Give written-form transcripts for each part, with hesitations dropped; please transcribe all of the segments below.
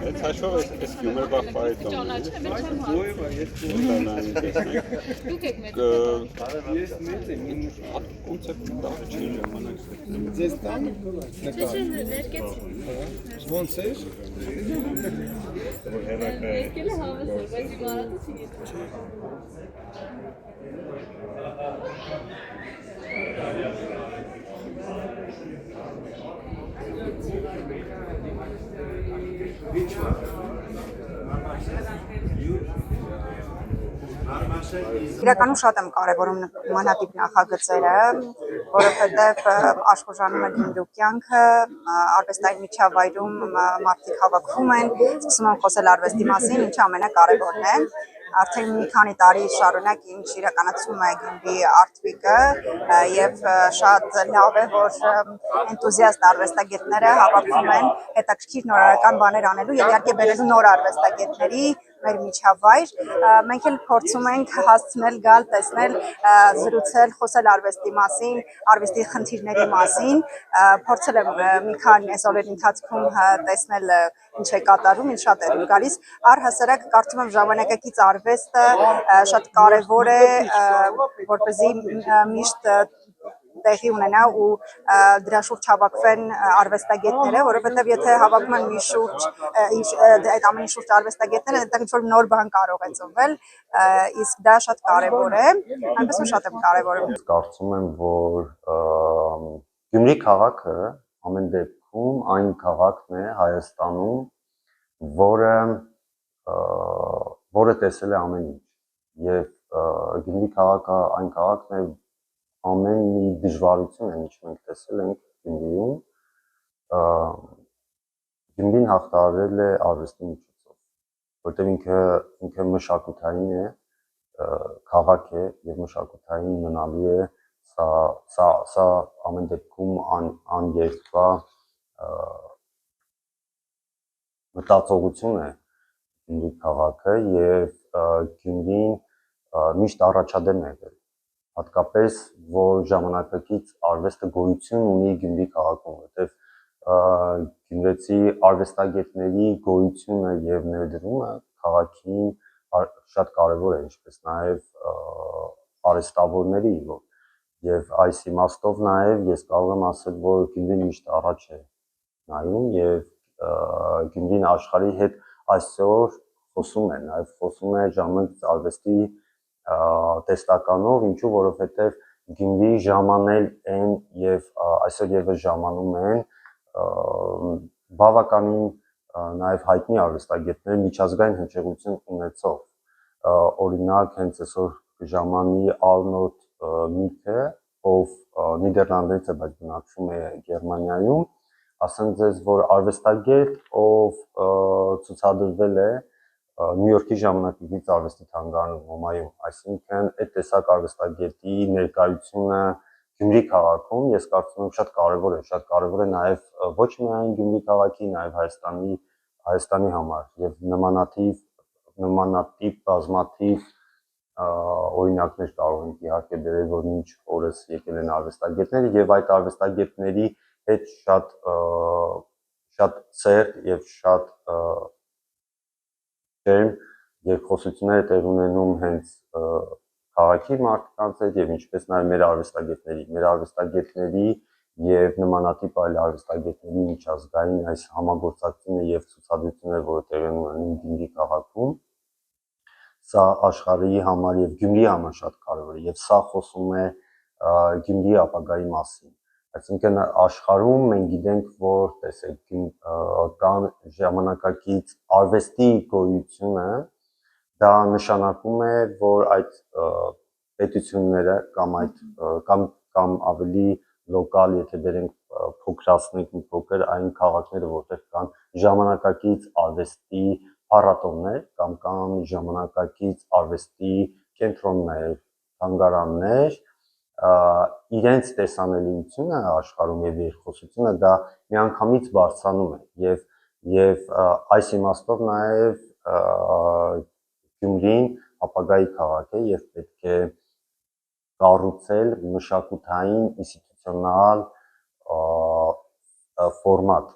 Jetzt hast du schon ein Gümmerbach bei dir. Իրականում շատ եմ կարևորում նմանատիպ նախագծերը, որովհետև աշխուժանում է գնդու կյանքը, արվեստային միջավայրում մարդիկ հավաքվում են, սկսում են խոսել արվեստի մասին, ինչը ամենակարևորն է։ Արդեն մի քանի տարի շարունակ ինչ իրականացում է Գյումրի Art Week-ը եւ շատ լավ է, որ էնտուզիաստ արվեստագետները հավաքվում են հետաքրքիր նորարարական բաներ անելու եւ իհարկե բերելու նոր արվեստագետների մեր միջավայր։ Մենք էլ փորձում ենք հասցնել գալ, տեսնել, զրուցել, խոսել արվեստի մասին, արվեստի խնդիրների մասին։ Փորձել եմ մի քանի այս օրերի ընթացքում տեսնել ինչ է կատարում, ինձ շատ է գալիս։ Առհասարակ կարծում եմ ժամանակակից արվեստը շատ կարևոր է, որպեսզի միշտ տեղի ունենա ու դրա շուրջ հավաքվեն արվեստագետները, որովհետև եթե հավաքում են մի շուրջ, այդ ամենի շուրջ արվեստագետները, այդտեղ ինչ-որ նոր բան կարող է ծնվել, իսկ դա շատ կարևոր է, այնպես որ շատ եմ կարևորում։ Կարծում եմ, որ Գյումրի քաղաքը ամեն դեպքում այն քաղաքն է Հայաստանում, որը տեսել է ամեն ինչ, եւ Գյումրի քաղաքը այն քաղաքն է, ամեն մի դժվարություն է, ինչ մենք տեսել ենք Գյումրիում, Գյումրին հաղթահարել է արվեստի միջոցով, որտեղ ինքը մշակութային է, քաղաք է եւ մշակութային մնալու է, սա ամեն դեպքում աներկվա մտածողություն է Գյումրի քաղաքը եւ Գյումրին միշտ առաջադեմ է եղել, հատկապես որ ժամանակակից արվեստը գոյություն ունի Գյումրի քաղաքում, որտեղ գյումրեցի արվեստագետների գոյությունը եւ ներդրումը քաղաքին շատ կարևոր է, ինչպես նաեւ արհեստավորների եւ այս իմաստով նաեւ ես կարող եմ ասել, որ Գյումրին միշտ առաջ է նայում եւ Գյումրին աշխարհի հետ այսօր խոսում է, նաեւ խոսում է ժամանակից արվեստի տեսլականով, ինչու որովհետեւ Գյումրի ժամանել են եւ այսօր եւս ժամանում են բավականին նաեւ հայտնի արվեստագետներ միջազգային հնչեղություն ունեցող, օրինակ հենց այսօր ժամանի Արնոլդ Միքը, ով Նիդերլանդներից է, բայց բնակվում է Գերմանիայում, ասեմ ձեզ, որ արվեստագետ, ով ցուցադրվել է Նյու Յորքի ժամանակակից արվեստի թանգարանում ՄոՄԱ-ում, այսինքն այդ տեսակ արվեստագետի ներկայությունը Գյումրի քաղաքում ես կարծում եմ շատ կարևոր է նաև ոչ միայն Գյումրի քաղաքի, նաև Հայաստանի համար եւ նմանատիպ բազմաթիվ օրինակներ կարող ենք իհարկե դերել, որ մինչ օրս եկել են արվեստագետները եւ այդ արվեստագետների հետ շատ ծերտ եւ շատ երկխոսություններ տեղ ունենում հենց քաղաքի մարդկանց հետ եւ ինչպես նաեւ մեր արվեստագետների եւ նմանատիպ այլ արվեստագետների միջազգային այս համագործակցությունը եւ ցուցադրությունները, որը տեղի ունենում Գյումրի քաղաքում, սա աշխարհի համար եւ Գյումրի համար շատ կարեւոր է եւ սա խոսում է Գյումրի ապագայի մասին։ Այսինքն աշխարհում մենք գիտենք, որ տեսեք կան ժամանակակից արվեստի գոյությունը, դա նշանակում է, որ այդ պետությունները կամ ավելի լոկալ, եթե դերենք փոքրացնենք մի փոքր այն քաղաքները, որտեղ կան ժամանակակից արվեստի փառատոներ կամ կան ժամանակակից արվեստի կենտրոններ, թանգարաններ, իրենց տեսանելիությունը աշխարհում եւ երկխոսությունը դա միանգամից բարձրանում է եւ այս իմաստով նաեւ Գյումրին ապագայի քաղաք է եւ պետք է կառուցել մշակութային ինստիտուցիոնալ ֆորմատ,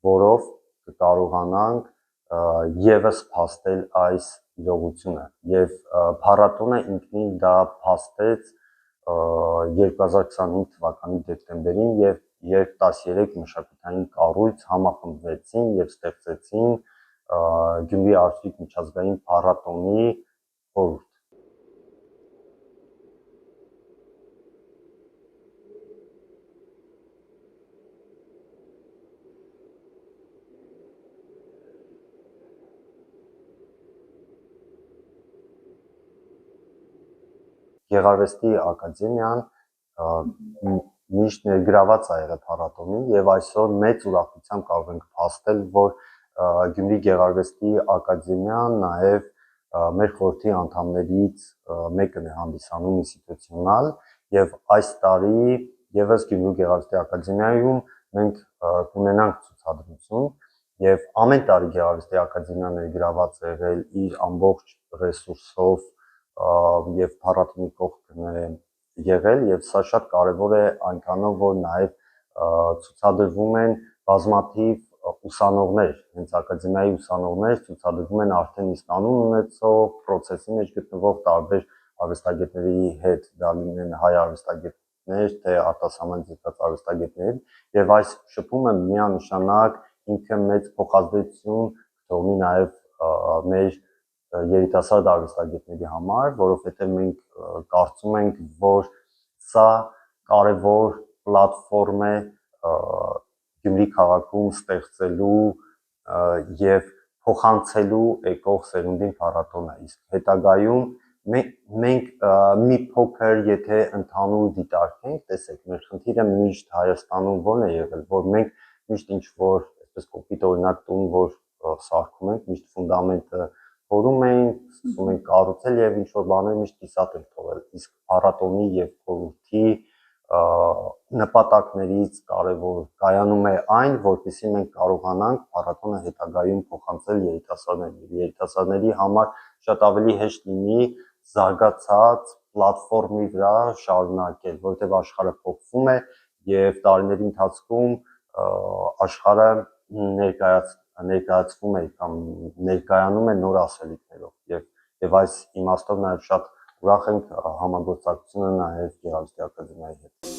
որով կկարողանանք եւս փաստել այս իրողությունը եւ փառատոնը ինքնին դա փաստեց 2025 թվականի դեկտեմբերին երբ 13 մշակութային կառույց համախմբվեցին եւ ստեղծեցին Գյումրի Արծվիկ միջազգային փառատոնի խորհուրդ։ Գեղարվեստի ակադեմիան միշտ ներգրաված է եղել փառատոնին եւ այսօր մեծ ուրախությամբ կարող ենք փաստել, որ Գյումրի Գեղարվեստի ակադեմիան նաեւ մեր խորհրդի անդամներից մեկն է հանդիսանում ինստիտուցիոնալ եւ այս տարի եւս Գյումրի Գեղարվեստի ակադեմիայում մենք կունենանք ցուցադրություն եւ ամեն տարի Գեղարվեստի ակադեմիան ներգրաված է եղել իր ամբողջ ռեսուրսով եւ փառատոնի կողքն է եղել եւ սա շատ կարեւոր է այնքանով որ նաեւ ցուցադրվում են բազմաթիվ ուսանողներ, հենց ակադեմիայի ուսանողներ ցուցադրվում են արդեն իսկ անուն ունեցող process-ի մեջ գտնվող տարբեր արվեստագետների հետ, դա լինեն հայ արվեստագետներ, թե արտասահման ձգված արվեստագետներ եւ այս շփումը միանշանակ ինքը մեծ փոխազդեցություն կթողնի նաեւ մեր երիտասարդ արվեստագետների համար, որովհետև մենք կարծում ենք, որ սա կարևոր պլատֆորմ է Գյումրի քաղաքում ստեղծելու եւ փոխանցելու եկող սերունդին փառատոնը։ Իսկ հետագայում մենք մի փոքր եթե ընդհանուր դիտարկենք, տեսեք, մեր խնդիրը միշտ Հայաստանում ո՞րն է եղել, որ մենք միշտ ինչ որ այսպես կոպիտ օրինակ տուն, որ սարքում ենք, միշտ ֆունդամենտը փորում ենք, սկսում ենք կառուցել եւ ինչ որ բաներ միշտ կիսատ ենք թողել։ Իսկ փառատոնի եւ խորհրդի նպատակներից կարևոր կայանում է այն, որպեսզի մենք կարողանանք փառատոնը հետագայում փոխանցել երիտասարդներին։ Երիտասարդների համար շատ ավելի հեշտ լինի զարգացած պլատֆորմի վրա շարունակել, որովհետեւ աշխարհը փոխվում է եւ տարիների ընթացքում աշխարհը ներկայացվում է կամ ներկայանում է նոր ասելիքներով եւ այս իմաստով նաեւ շատ ուրախ ենք համագործակցությունը նաեւ Գեղարվեստի ակադեմիայի հետ։